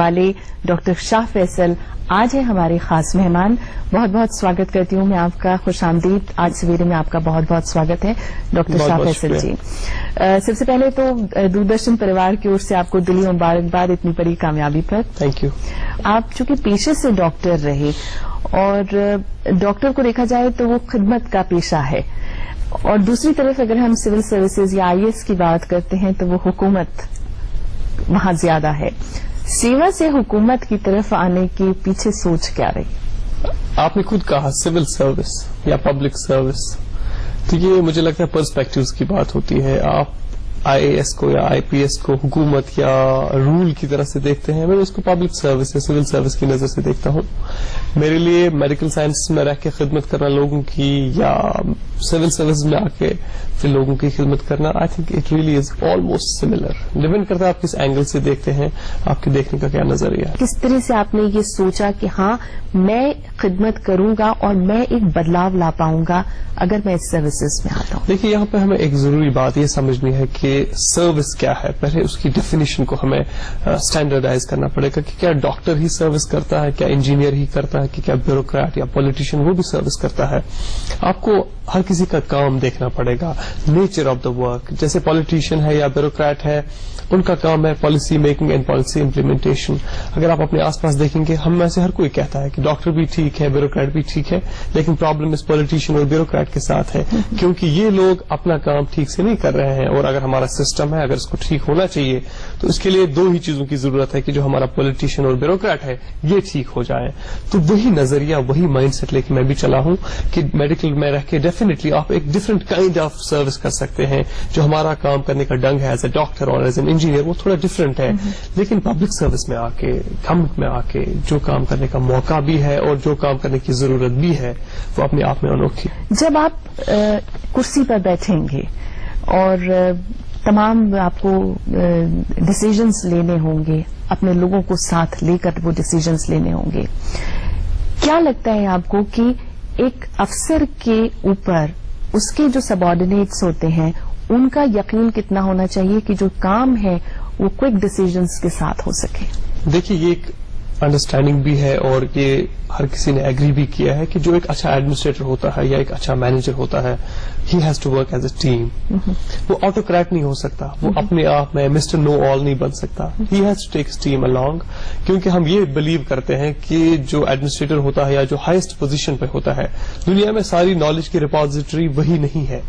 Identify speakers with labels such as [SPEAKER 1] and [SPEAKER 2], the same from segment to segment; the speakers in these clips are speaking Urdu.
[SPEAKER 1] والے ڈاکٹر شاہ فیصل آج ہے ہمارے خاص مہمان. بہت بہت سواگت کرتی ہوں میں آپ کا. خوش آمدید. آج سویرے میں آپ کا بہت بہت سواگت ہے ڈاکٹر شاہ فیصل جی. سب سے پہلے تو دوردرشن پریوار کی اور سے آپ کو دلی مبارکباد اتنی بڑی کامیابی پر.
[SPEAKER 2] Thank you.
[SPEAKER 1] آپ چونکہ پیشے سے ڈاکٹر رہے اور ڈاکٹر کو دیکھا جائے تو وہ خدمت کا پیشہ ہے, اور دوسری طرف اگر ہم سول سروسز یا آئی ایس کی بات کرتے ہیں تو وہ حکومت وہاں زیادہ ہے. سیوا سے حکومت کی طرف آنے کے پیچھے سوچ کیا رہی؟
[SPEAKER 2] آپ نے خود کہا سول سروس یا پبلک سروس, تو یہ مجھے لگتا ہے پرسپیکٹوز کی بات ہوتی ہے. آپ آئی اے ایس کو یا آئی پی ایس کو حکومت یا رول کی طرح سے دیکھتے ہیں, میں اس کو پبلک سروس یا سول سروس کی نظر سے دیکھتا ہوں. میرے لیے میڈیکل سائنس میں رہ کے خدمت کرنا لوگوں کی یا سول سروس میں آ کے پھر لوگوں کی خدمت کرنا, I think it really is almost similar. Depend کرتا ہے آپ کس اینگل سے دیکھتے ہیں, آپ کے دیکھنے کا کیا نظریہ ہے.
[SPEAKER 1] کس طرح سے آپ نے یہ سوچا کہ ہاں میں خدمت کروں گا اور میں ایک بدلاؤ لا پاؤں گا اگر میں اس سروسز میں آتا ہوں؟
[SPEAKER 2] دیکھیے, یہاں پہ ہمیں ایک ضروری بات یہ سمجھنی ہے کہ سروس کیا ہے. پہلے اس کی ڈیفینیشن کو ہمیں اسٹینڈرڈائز کرنا پڑے گا کہ کیا ڈاکٹر ہی سروس کرتا ہے, کیا انجینئر ہی کرتا ہے, کہ کیا بیوروکریٹ یا پولیٹیشین وہ بھی سروس کرتا ہے. آپ کو ہر کسی کا کام دیکھنا پڑے گا, نیچر آف دا ورک. جیسے پولیٹیشین ہے یا بیوروکریٹ ہے, ان کا کام ہے policy making and policy implementation. اگر آپ اپنے آس پاس دیکھیں گے, ہم میں سے ہر کوئی کہتا ہے کہ ڈاکٹر بھی ٹھیک ہے, بیوروکریٹ بھی ٹھیک ہے, لیکن پرابلم اس پولیٹیشین اور بیوروکریٹ کے ساتھ ہے, کیونکہ یہ لوگ اپنا کام ٹھیک سے نہیں کر رہے ہیں. اور اگر ہمارا سسٹم ہے, اگر اس کو ٹھیک ہونا چاہیے, تو اس کے لیے دو ہی چیزوں کی ضرورت ہے کہ جو ہمارا پولیٹیشین اور بیوروکریٹ ہے یہ ٹھیک ہو جائے. تو وہی نظریہ, وہی مائنڈ سیٹ لے کے میں بھی چلا ہوں کہ میڈیکل میں رہ کے ڈیفینیٹلی آپ ایک ڈفرنٹ کائنڈ آف سروس کر سکتے ہیں. جو ہمارا کام کرنے کا ڈنگ ہے ایز اے ڈاکٹر اور ایز این انجینئر وہ تھوڑا ڈفرنٹ ہے, لیکن پبلک سروس میں آ کے, گورنمنٹ میں آ کے جو کام کرنے کا موقع بھی ہے اور جو کام کرنے کی ضرورت بھی ہے وہ اپنے آپ میں انوکھی.
[SPEAKER 1] جب آپ کرسی پر بیٹھیں گے اور تمام آپ کو ڈیسیجنز لینے ہوں گے, اپنے لوگوں کو ساتھ لے کر وہ ڈیسیجنز لینے ہوں گے, کیا لگتا ہے آپ کو کہ ایک افسر کے اوپر اس کے جو سبارڈینیٹس ہوتے ہیں ان کا یقین کتنا ہونا چاہیے کہ جو کام ہے وہ کوئک ڈیسیجنز کے ساتھ ہو سکے؟
[SPEAKER 2] دیکھیے, یہ ایک انڈرسٹینڈنگ بھی ہے اور یہ ہر کسی نے ایگری بھی کیا ہے کہ جو ایک اچھا ایڈمنسٹریٹر ہوتا ہے یا ایک اچھا مینیجر ہوتا ہے, he has to work as a team. وہ آٹوکریٹ نہیں ہو سکتا, وہ اپنے آپ میں مسٹر نو آل نہیں بن سکتا. He has to take his team along, کیونکہ ہم یہ بلیو کرتے ہیں کہ جو ایڈمنسٹریٹر ہوتا ہے یا جو ہائیسٹ پوزیشن پہ ہوتا ہے دنیا میں, ساری نالج کی ریپوزیٹری وہی نہیں ہے.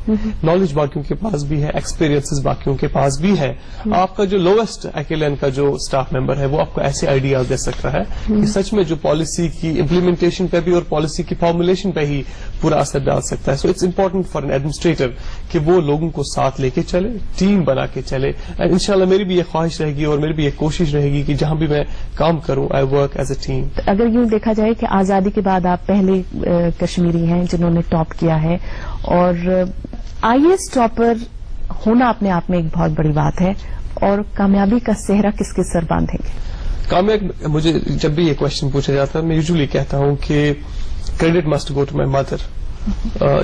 [SPEAKER 2] نالج باقیوں کے پاس بھی ہے, ایکسپیرینس باقیوں کے پاس بھی ہے. آپ کا جو لوئسٹ ایکیلین کا جو اسٹاف ممبر ہے وہ آپ کو ایسے آئیڈیاز دے سکتا ہے کہ سچ میں جو پالیسی کی امپلیمنٹیشن پہ بھی اور پالیسی کی فارمولیشن پہ ہی پورا اثر ڈال سکتا ہے. So it's important for an administrator کہ وہ لوگوں کو ساتھ لے کے چلے, ٹیم بنا کے چلے. اینڈ انشاءاللہ میری بھی یہ خواہش رہے گی اور میری بھی یہ کوشش رہے گی کہ جہاں بھی میں کام کروں I work as a team.
[SPEAKER 1] اگر یوں دیکھا جائے کہ آزادی کے بعد آپ پہلے کشمیری ہیں جنہوں نے ٹاپ کیا ہے, اور آئی ایس ٹاپر ہونا اپنے آپ میں ایک بہت بڑی بات ہے, اور کامیابی کا صحرا کس کے سر باندھیں گے؟
[SPEAKER 2] کامیاب, مجھے جب بھی یہ کوشچن پوچھا جاتا ہے میں یوزلی کہتا ہوں کہ credit must go to my mother,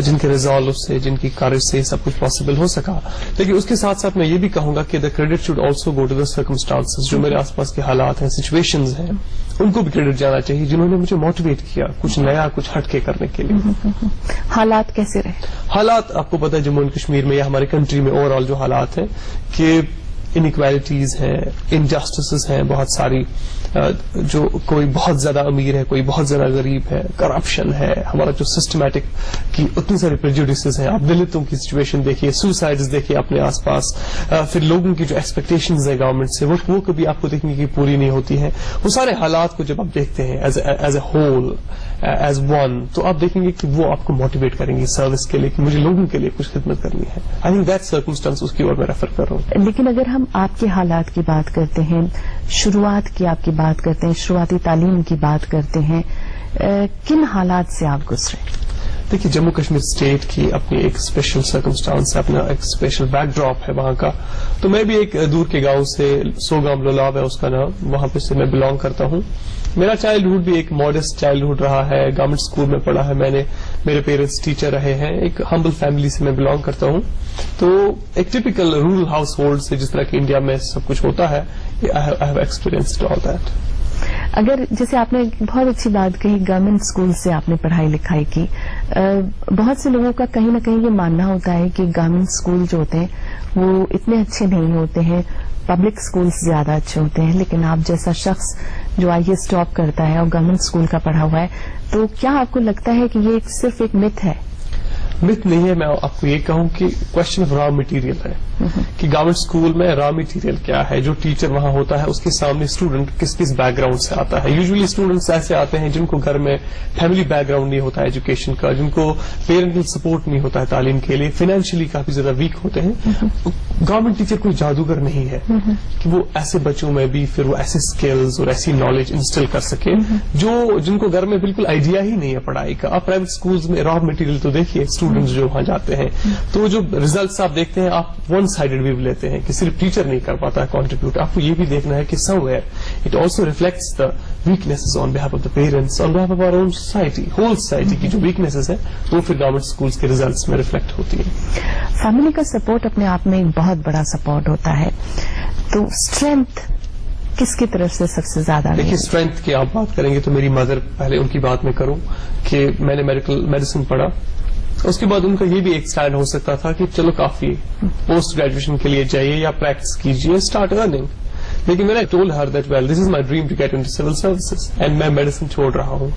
[SPEAKER 2] جن کے ریزالو سے, جن کی کارج سے سب کچھ پاسبل ہو سکا. لیکن اس کے ساتھ ساتھ میں یہ بھی کہوں گا کہ the credit should also go to the circumstances. جو میرے آس پاس کے حالات ہیں, سچویشنز ہیں, ان کو بھی کریڈٹ جانا چاہیے جنہوں نے مجھے موٹیویٹ کیا کچھ نیا, کچھ ہٹ کے کرنے کے لیے.
[SPEAKER 1] حالات کیسے رہے؟ حالات
[SPEAKER 2] آپ کو پتا ہے جموں اینڈ کشمیر میں یا ہماری کنٹری میں اوور آل جو حالات ہیں کہ انیکویلٹیز ہیں, انجسٹسز ہیں بہت ساری, جو کوئی بہت زیادہ امیر ہے, کوئی بہت زیادہ غریب ہے, کرپشن ہے, ہمارا جو سسٹمیٹک کی اتنی ساری پریجوڈیسز ہیں. آپ دلتوں کی سچویشن دیکھیے, سوسائڈز دیکھیے اپنے آس پاس, پھر لوگوں کی جو ایکسپیکٹیشنز ہیں گورنمنٹ سے وہ کبھی آپ کو دیکھنے کی پوری نہیں ہوتی ہیں. وہ سارے حالات کو جب آپ دیکھتے ہیں as a whole, as one, تو آپ دیکھیں گے کہ وہ آپ کو موٹیویٹ کریں گے سروس کے لیے کہ مجھے لوگوں کے لیے کچھ خدمت کرنی ہے. آئی تھنک دیٹ سرکمسٹانس اس کی اور میں ریفر کر رہا ہوں.
[SPEAKER 1] لیکن اگر ہم آپ کے حالات کی بات کرتے ہیں, شروعات کی آپ کی بات کرتے ہیں, شروعاتی تعلیم کی بات کرتے ہیں, کن حالات سے آپ گزرے؟
[SPEAKER 2] دیکھیے, جموں کشمیر اسٹیٹ کی اپنی ایک اسپیشل سرکمسٹانس ہے, اپنا ایک اسپیشل بیک ڈراپ ہے وہاں کا. تو میں بھی ایک دور کے گاؤں سے, سوگام لولاب ہے اس کا نام, وہاں پہ سے میں بلانگ کرتا ہوں. میرا چائلڈہڈ بھی ایک ماڈسٹ چائلڈہڈ رہا ہے, گورنمنٹ اسکول میں پڑھا ہے میں نے, میرے پیرنٹس ٹیچر رہے ہیں, ایک ہمبل فیملی سے میں بلانگ کرتا ہوں. تو ایک ٹپیکل رورل ہاؤس ہولڈ سے جس طرح کہ انڈیا میں سب کچھ ہوتا ہے, I have experienced all that.
[SPEAKER 1] اگر جیسے آپ نے بہت اچھی بات کہی گورنمنٹ اسکول سے آپ نے پڑھائی لکھائی کی, بہت سے لوگوں کا کہیں نہ کہیں یہ ماننا ہوتا ہے کہ گورنمنٹ اسکول جو ہوتے ہیں وہ اتنے اچھے نہیں ہوتے ہیں, پبلک اسکولس زیادہ اچھے ہوتے ہیں. لیکن آپ جیسا شخص جو آئی ایس ٹاپ کرتا ہے اور گورنمنٹ اسکول کا پڑھا ہوا ہے, تو کیا آپ کو لگتا ہے کہ یہ صرف ایک مت ہے؟
[SPEAKER 2] مت نہیں ہے, میں آپ کو یہ کہوں کہ کوشچن آف را مٹیریل ہے کہ گورنمنٹ اسکول میں را مٹیریل کیا ہے. جو ٹیچر وہاں ہوتا ہے اس کے سامنے اسٹوڈنٹ کس کس بیک گراؤنڈ سے آتا ہے. یوزلی اسٹوڈنٹس ایسے آتے ہیں جن کو گھر میں فیملی بیک گراؤنڈ نہیں ہوتا ہے ایجوکیشن کا, جن کو پیرنٹل سپورٹ نہیں ہوتا ہے تعلیم کے لیے, فائنینشلی کافی زیادہ ویک ہوتے ہیں. گورنمنٹ ٹیچر کوئی جادوگر نہیں ہے کہ وہ ایسے بچوں میں بھی پھر وہ ایسے اسکلز اور ایسی نالج انسٹل کر سکے جن کو گھر میں بالکل آئیڈیا ہی نہیں ہے پڑھائی کا. آپ پرائیویٹ اسکولز میں را مٹیریل تو دیکھیے, اسٹوڈنٹس جو وہاں جاتے ہیں تو جو ریزلٹس آپ دیکھتے ہیں آپ ون سائڈڈ ویو لیتے ہیں کہ صرف ٹیچر نہیں کر پاتا ہے کنٹریبیوٹ. آپ کو یہ بھی دیکھنا ہے کہ somewhere it also reflects the weaknesses on behalf of the parents, on behalf of our own society. Whole society کی جو ویکنیسز ہیں وہ پھر گورنمنٹ اسکولس کے ریزلٹس میں ریفلیکٹ ہوتی ہیں.
[SPEAKER 1] فیملی کا سپورٹ اپنے آپ میں ایک بہت بڑا سپورٹ ہوتا ہے, تو اسٹرینتھ کس کی طرف سے سب سے زیادہ؟
[SPEAKER 2] دیکھیے اسٹرینتھ کی آپ بات کریں گے تو میری مدر, پہلے ان کی بات میں کروں کہ میں نے میڈیسن پڑھا, اس کے بعد ان کا یہ بھی ایک اسٹینڈ ہو سکتا تھا کہ چلو کافی پوسٹ گریجویشن کے لیے جائیے یا پریکٹس کیجیے, اسٹارٹ ارننگ. لیکن میں نے told her that well this is my dream to get into civil services and میں میڈیسن چھوڑ رہا ہوں.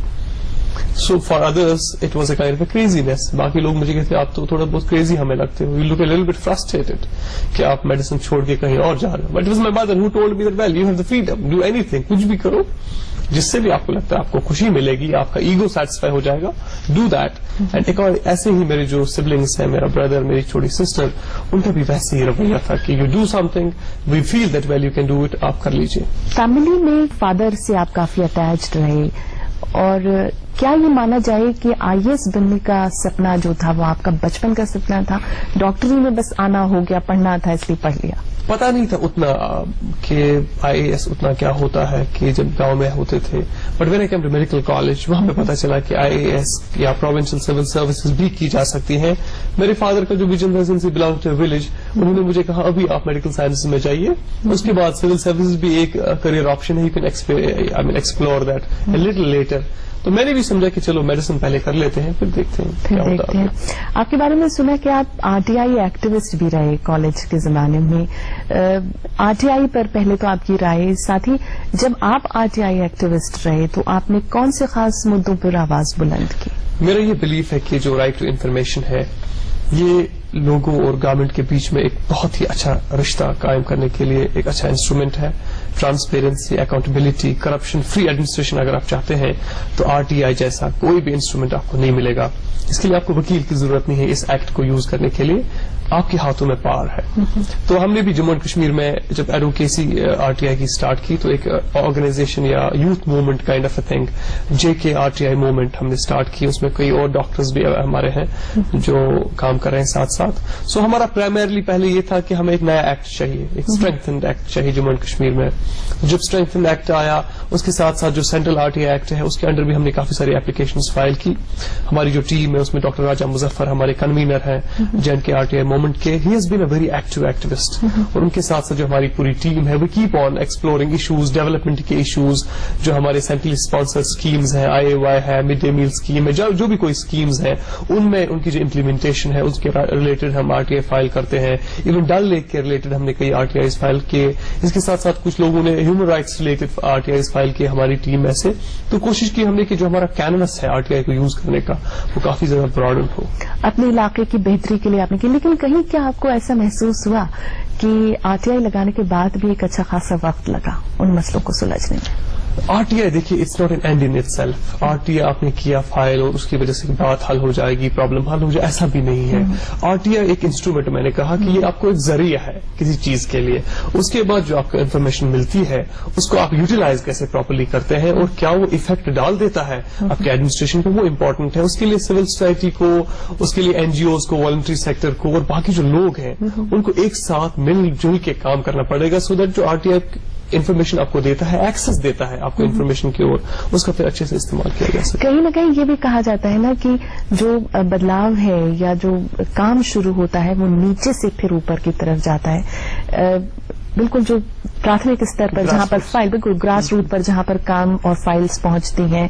[SPEAKER 2] So for others it was a kind of craziness. باقی لوگ مجھے کہتے ہیں آپ تو تھوڑا بہت کریزی ہمیں لگتے ہو, you look a little bit frustrated کہ آپ میڈیسن چھوڑ کے کہیں اور جا رہے ہو. But it was my mother who told me that well you have the freedom, do اینی تھنگ, کچھ بھی کرو جس سے بھی آپ کو لگتا ہے آپ کو خوشی ملے گی, آپ کا ایگو سیٹسفائی ہو جائے گا, ڈو دیٹ. اینڈ ایک اور ایسے ہی میرے جو سبلنگس ہیں, میرا بردر, میری چھوٹی سسٹر, ان کا بھی ویسے ہی رویہ تھا کہ you do something, we feel that well you can do it, آپ کر لیجیے.
[SPEAKER 1] فیملی میں فادر سے آپ کافی اٹیچڈ رہے, اور کیا یہ مانا جائے کہ آئی ایس بننے کا سپنا جو تھا وہ آپ کا بچپن کا سپنا تھا, ڈاکٹری میں بس آنا ہو گیا, پڑھنا تھا اس لیے پڑھ لیا؟
[SPEAKER 2] پتا نہیں تھا اتنا کہ آئی اے ایس اتنا کیا ہوتا ہے کہ جب گاؤں میں ہوتے تھے. But when I came to medical college وہاں پہ پتا چلا کہ آئی اے ایس یا پروونشل سول سروسز بھی کی جا سکتی ہیں. میرے فادر کا جو ویژن تھا since he belong to village, انہوں نے مجھے کہا ابھی آپ میڈیکل سائنس میں جائیے, اس کے بعد سول سروسز بھی ایک کریئر آپشن ہے, you can explore that little later. تو میں نے بھی سمجھا کہ چلو میڈیسن پہلے کر لیتے ہیں, پھر دیکھتے ہیں کیا ہوتا ہے.
[SPEAKER 1] آپ کے بارے میں سنا کہ آپ آر ٹی آئی ایکٹیوسٹ بھی رہے کالج کے زمانے میں. آر ٹی آئی پر پہلے تو آپ کی رائے, ساتھ ہی جب آپ آر ٹی آئی ایکٹیوسٹ رہے تو آپ نے کون سے خاص مدعوں پر آواز بلند کی؟
[SPEAKER 2] میرا یہ بلیف ہے کہ جو رائٹ ٹو انفارمیشن ہے یہ لوگوں اور گورنمنٹ کے بیچ میں ایک بہت ہی اچھا رشتہ قائم کرنے کے لیے ایک اچھا انسٹرومنٹ ہے. Transparency, accountability, corruption free administration اگر آپ چاہتے ہیں تو آر ٹی آئی جیسا کوئی بھی انسٹرومنٹ آپ کو نہیں ملے گا. اس کے لیے آپ کو وکیل کی ضرورت نہیں ہے, اس ایکٹ کو یوز کرنے کے لیے آپ کے ہاتھوں میں پاور ہے. تو ہم نے بھی جموں اینڈ کشمیر میں جب ایڈوکیسی آر ٹی آئی کی اسٹارٹ کی تو ایک آرگنائزیشن یا youth movement kind of a thing, J K R T eye movement ہم نے اسٹارٹ کی. اس میں کئی اور ڈاکٹرز بھی ہمارے ہیں جو کام کر رہے ہیں ساتھ ساتھ. سو ہمارا پرائمرلی پہلے یہ تھا کہ ہمیں ایک نیا ایکٹ چاہیے, ایک اسٹرینتھنڈ ایکٹ چاہیے جموں اینڈ کشمیر میں. جب اسٹرینتھنڈ ایکٹ آیا اس کے ساتھ ساتھ جو central R T I act ہے اس کے انڈر بھی ہم نے کافی ساری اپلیکیشنز فائل کی. ہماری جو ٹیم ہے اس میں ڈاکٹر راجہ مظفر ہمارے کنوینر ہیں جے اینڈ کے آر ٹی آئی موومنٹ کے. He has been a very active activist, اور ان کے ساتھ ساتھ جو ہماری پوری ٹیم ہے وہ keep on exploring issues, development کے ایشوز, جو ہمارے سینٹرلی اسپانسر اسکیمز ہیں, آئی اے وائی ہے, مڈ ڈے میل اسکیم ہے, جو بھی کوئی اسکیمز ہیں ان میں ان کی جو امپلیمنٹیشن ہے اس کے ریلیٹڈ ہم آر ٹی آئی فائل کرتے ہیں. ایون ڈل لیک کے ریلیٹڈ ہم نے کئی آر ٹی آئی فائل کیے. اس کے ساتھ ساتھ کچھ لوگوں نے human rights related R T I file کیے ہماری ٹیم میں سے. تو کوشش کی ہم نے کہ جو ہمارا کینوس ہے آر ٹی آئی کو یوز کرنے کا وہ کافی زیادہ براڈن ہو.
[SPEAKER 1] اپنے علاقے کی بہتری کے لیے آپ نے کی, لیکن کہیں کیا آپ کو ایسا محسوس ہوا کہ آر ٹی آئی لگانے کے بعد بھی ایک اچھا خاصا وقت لگا ان مسئلوں کو سلجھنے میں؟
[SPEAKER 2] آر ٹی آئی دیکھیے it's not an end in itself. R T I آپ نے کیا فائل اور اس کی وجہ سے بات حل ہو جائے گی, پرابلم حل ہو جائے, ایسا بھی نہیں ہے. آر ٹی آئی ایک انسٹرومنٹ, میں نے کہا کہ یہ آپ کو ایک ذریعہ ہے کسی چیز کے لیے. اس کے بعد جو آپ کو انفارمیشن ملتی ہے اس کو آپ یوٹیلائز کیسے پراپرلی کرتے ہیں اور کیا وہ افیکٹ ڈال دیتا ہے آپ کے ایڈمنسٹریشن پہ, وہ امپورٹنٹ ہے. اس کے لیے سول سوسائٹی کو, اس کے لیے این جی اوز کو, والنٹری سیکٹر کو اور باقی جو لوگ ہیں ان کو ایک ساتھ مل جل کے کام کرنا پڑے گا, سو دیٹ جو آر ٹی آئی انفارمیشن آپ کو دیتا ہے, ایکسس دیتا ہے آپ کو انفارمیشن کی اور اس کا پھر اچھے سے استعمال کیا جا سکتا ہے.
[SPEAKER 1] کہیں نہ کہیں یہ بھی کہا جاتا ہے نا کہ جو بدلاؤ ہے یا جو کام شروع ہوتا ہے وہ نیچے سے پھر اوپر کی طرف جاتا ہے. بالکل جو پراتھمک استر پر جہاں پر فائل, بالکل گراس روٹ پر جہاں پر کام اور فائلز پہنچتی ہیں,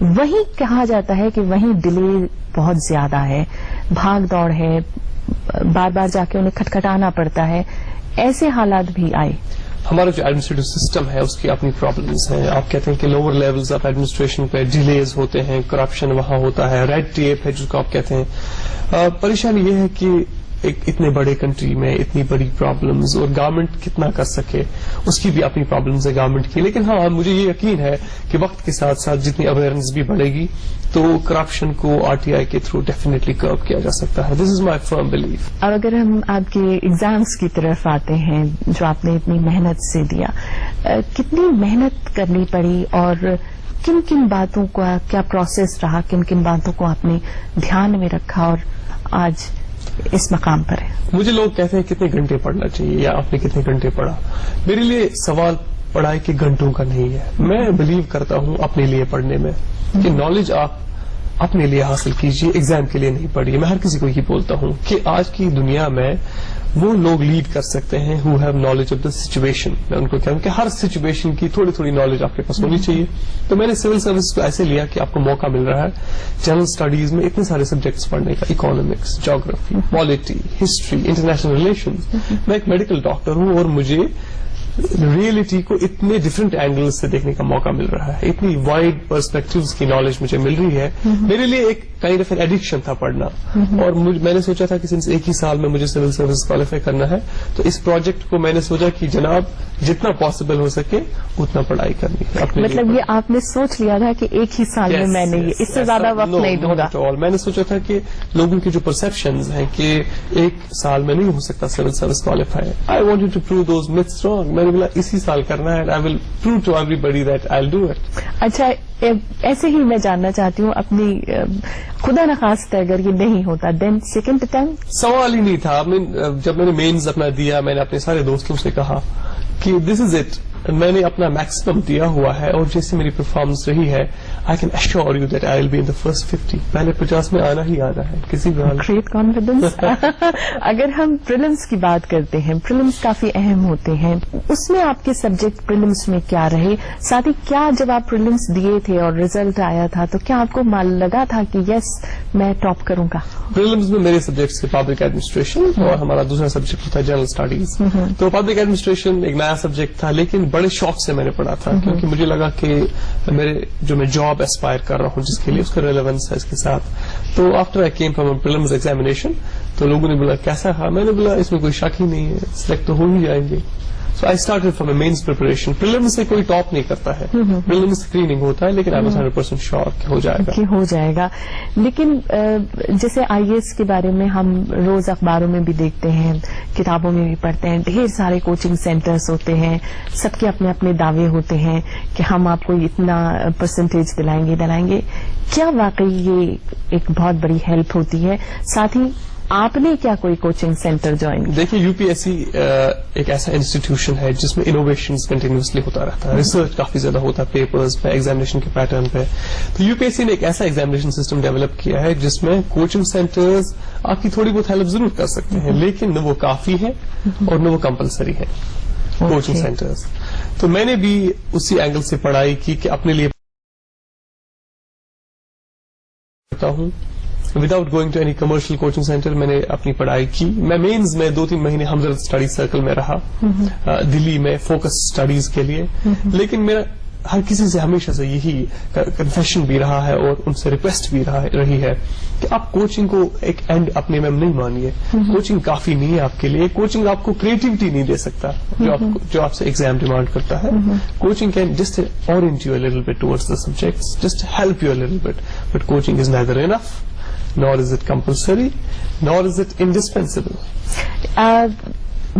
[SPEAKER 1] وہیں کہا جاتا ہے کہ وہیں ڈیلے بہت زیادہ ہے, بھاگ دوڑ ہے, بار بار جا کے انہیں کھٹکھٹانا پڑتا ہے. ایسے حالات بھی آئے.
[SPEAKER 2] ہمارا جو ایڈمنسٹریٹو سسٹم ہے اس کی اپنی پرابلمز ہیں. آپ کہتے ہیں کہ لوور لیولز آف ایڈمنسٹریشن پہ ڈیلیز ہوتے ہیں, کرپشن وہاں ہوتا ہے, ریڈ ٹیپ ہے جس کو آپ کہتے ہیں. پریشانی یہ ہے کہ ایک اتنے بڑے کنٹری میں اتنی بڑی پرابلمز, اور گورنمنٹ کتنا کر سکے اس کی بھی اپنی پرابلمز ہے گورنمنٹ کی. لیکن ہاں مجھے یہ یقین ہے کہ وقت کے ساتھ ساتھ جتنی اویئرنیس بھی بڑھے گی تو کرپشن کو RTI کے تھرو ڈیفینیٹلی کرو کیا جا سکتا ہے. دس از مائی فرم بلیف.
[SPEAKER 1] اب اگر ہم آپ کے ایگزامز کی طرف آتے ہیں جو آپ نے اتنی محنت سے دیا, کتنی محنت کرنی پڑی اور کن کن باتوں کا کیا پروسیس رہا, کن کن باتوں کو آپ نے دھیان میں رکھا اور آج اس مقام پر ہے؟
[SPEAKER 2] مجھے لوگ کہتے ہیں کتنے گھنٹے پڑھنا چاہیے یا آپ نے کتنے گھنٹے پڑھا. میرے لیے سوال پڑھائی کے گھنٹوں کا نہیں ہے. میں بلیو کرتا ہوں اپنے لیے پڑھنے میں کہ نالج آپ اپنے لیے حاصل کیجیے, ایگزام کے لیے نہیں پڑھیے. میں ہر کسی کو یہ بولتا ہوں کہ آج کی دنیا میں وہ لوگ لیڈ کر سکتے ہیں who have knowledge of the situation. میں ان کو کہوں کہ ہر سچویشن کی تھوڑی تھوڑی نالج آپ کے پاس ہونی چاہیے. تو میں نے سول سروس کو ایسے لیا کہ آپ کو موقع مل رہا ہے جنرل اسٹڈیز میں اتنے سارے سبجیکٹس پڑھنے کا, economics, geography, polity, history, international relations. میں ایک میڈیکل ڈاکٹر ہوں اور مجھے ریئلٹی کو اتنے ڈفرنٹ اینگل سے دیکھنے کا موقع مل رہا ہے, اتنی وائڈ پرسپیکٹوز کی نالج مجھے مل رہی ہے. میرے لیے ایک کائنڈ آف این ایڈکشن تھا پڑھنا, اور میں نے سوچا تھا کہ سنس ایک ہی سال میں مجھے سول سروس کوالیفائی کرنا ہے تو اس پروجیکٹ کو میں نے سوچا کہ جناب جتنا پاسبل ہو سکے اتنا پڑھائی کرنی ہے.
[SPEAKER 1] مطلب یہ آپ نے سوچ لیا تھا کہ ایک ہی سال میں میں نے اس سے زیادہ وقت نہیں دوں گا.
[SPEAKER 2] میں نے سوچا تھا کہ لوگوں کی جو پرسپشنز ہیں کہ ایک سال میں نہیں ہو سکتا civil service qualify, I wanted to prove those myths wrong. میں نے بولا اسی سال کرنا ہے, I will prove to everybody that I will do it.
[SPEAKER 1] اچھا, ایسے ہی میں جاننا چاہتی ہوں اپنی خدا نخواستہ اگر یہ نہیں ہوتا دین سیکنڈ اٹیمپٹ
[SPEAKER 2] سوال ہی نہیں تھا. جب میں نے مینز اپنا دیا میں نے اپنے سارے دوستوں سے کہا کہ دس از اٹ, میں نے اپنا میکسیمم دیا ہوا ہے اور جیسے میری پرفارمنس رہی ہے I can assure you that I will be in the first 50. پہلے 50 میں آنا ہی آنا ہے کسی بھی حال.
[SPEAKER 1] Great confidence. اگر ہم پریلمس کی بات کرتے ہیں, پریلمس کافی اہم ہوتے ہیں, اس میں آپ کے سبجیکٹ پریلمس میں کیا رہے, ساتھ ہی کیا جب آپ پریلمس دیے تھے اور ریزلٹ آیا تھا تو کیا آپ کو لگا تھا کہ یس میں ٹاپ کروں گا؟
[SPEAKER 2] پریلمس میں میرے سبجیکٹس پبلک ایڈمنسٹریشن اور ہمارا دوسرا سبجیکٹ تھا جنرل اسٹڈیز. تو پبلک ایڈمنسٹریشن ایک نیا سبجیکٹ تھا لیکن بڑے شوق سے میں نے پڑھا تھا کیونکہ مجھے لگا کہ میں جاب اسپائر کر رہا ہوں جس کے لیے اس کا ریلیونس ہے اس کے ساتھ. تو after I came from prelims examination تو لوگوں نے بولا کیسا تھا, میں نے بولا اس میں کوئی شک ہی نہیں ہے, سلیکٹ تو ہو ہی جائیں گے. So I started from a mains preparation. Prelims سے کوئی ٹاپ نہیں کرتا ہے, prelims اسکریننگ ہوتا ہے, لیکن I was 100% sure کہ ہو جائے گا.
[SPEAKER 1] کہ ہو جائے گا. لیکن جیسے IAS کے بارے میں ہم روز اخباروں میں بھی دیکھتے ہیں, کتابوں میں بھی پڑھتے ہیں, ڈھیر سارے کوچنگ سینٹرز ہوتے ہیں, سب کے اپنے اپنے دعوے ہوتے ہیں کہ ہم آپ کو اتنا پرسنٹیج دلائیں گے. کیا واقعی یہ ایک بہت بڑی ہیلپ ہوتی ہے؟ ساتھ ہی آپ نے کیا کوئی کوچنگ سینٹر جوائن کیا؟
[SPEAKER 2] دیکھیے UPSC ایک ایسا انسٹیٹیوشن ہے جس میں انوویشنز کنٹینیوسلی ہوتا رہتا ہے, ریسرچ کافی زیادہ ہوتا ہے پیپرز پہ, ایگزامینیشن کے پیٹرن پہ. تو UPSC نے ایک ایسا ایگزامینیشن سسٹم ڈیولپ کیا ہے جس میں کوچنگ سینٹرز آپ کی تھوڑی بہت ہیلپ ضرور کر سکتے ہیں لیکن نہ وہ کافی ہے اور نہ وہ کمپلسری ہے کوچنگ سینٹرز. تو میں نے بھی اسی اینگل سے پڑھائی کی کہ اپنے لیے ہوں without going to any commercial coaching centre. میں نے اپنی پڑھائی کی. میں مینز میں 2-3 مہینے ہمدرد اسٹڈی سرکل میں رہا دلی میں فوکس اسٹڈیز کے لیے, لیکن میرا ہر کسی سے ہمیشہ سے یہی کنفیشن بھی رہا ہے اور ان سے ریکویسٹ بھی رہی ہے کہ آپ کوچنگ کو ایک اینڈ اپنے میں نہیں مانیے. کوچنگ کافی نہیں ہے آپ کے لیے. کوچنگ آپ کو کریٹیوٹی نہیں دے سکتا جو آپ سے ایگزام ڈیمانڈ کرتا ہے. Coaching can just Orient you a little but towards the subjects, just help you a little but, but coaching is neither enough, nor is it compulsory, nor is it indispensable.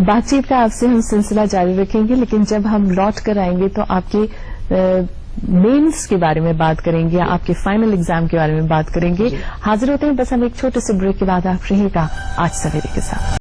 [SPEAKER 1] بات چیت کا آپ سے ہم سلسلہ جاری رکھیں گے, لیکن جب ہم لوٹ کر آئیں گے تو آپ کے مینس کے بارے میں بات کریں گے, آپ کے فائنل ایگزام کے بارے میں بات کریں گے. حاضر ہوتے ہیں بس ہم ایک چھوٹے سے بریک کے بعد. آپ رہیے گا آج سویرے کے ساتھ.